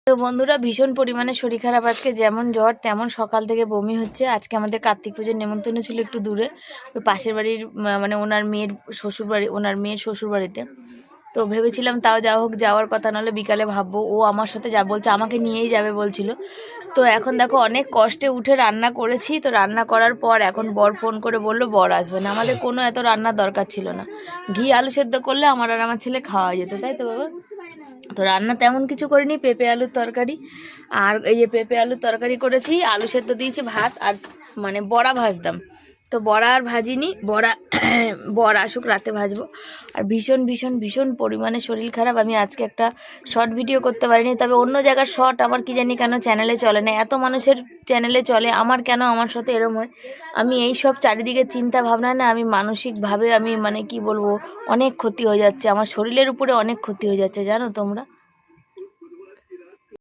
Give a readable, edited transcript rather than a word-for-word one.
তো বন্ধুরা, ভীষণ পরিমাণে শরীর খারাপ। আজকে যেমন জ্বর তেমন সকাল থেকে বমি হচ্ছে। আজকে আমাদের কার্তিক পুজোর নেমন্তন্ন ছিল একটু দূরে, ওই পাশের বাড়ির মানে ওনার মেয়ের শ্বশুর বাড়িতে। তো ভেবেছিলাম তাও যা হোক যাওয়ার কথা, নাহলে বিকালে ভাববো। ও আমার সাথে যা বলছে, আমাকে নিয়েই যাবে বলছিল। তো এখন দেখো অনেক কষ্টে উঠে রান্না করেছি। তো রান্না করার পর এখন বর ফোন করে বললো বর আসবে না। আমাদের কোনো এত রান্নার দরকার ছিল না, ঘি আলু সেদ্ধ করলে আমার আর আমার ছেলে খাওয়া যেত, তাই তো বাবা? তো রান্না তেমন কিছু করিনি, পেঁপে আলুর তরকারি। আর এই যে পেঁপে আলুর তরকারি করেছি, আলু সেদ্ধ দিয়েছি, ভাত আর মানে বড়া ভাজতাম। তো বড়া আর ভাজিনি, বড়া আসুক রাতে ভাজবো। আর ভীষণ ভীষণ ভীষণ পরিমাণে শরীর খারাপ। আমি আজকে একটা শর্ট ভিডিও করতে পারিনি, তবে অন্য জায়গার শর্ট আমার কি জানি কেন চ্যানেলে চলে না। এত মানুষের চ্যানেলে চলে, আমার কেন আমার সাথে এরম হয়? আমি এই সব চারিদিকে চিন্তা ভাবনা না, আমি মানসিকভাবে আমি মানে কি বলবো, অনেক ক্ষতি হয়ে যাচ্ছে, আমার শরীরের উপরে অনেক ক্ষতি হয়ে যাচ্ছে, জানো তোমরা?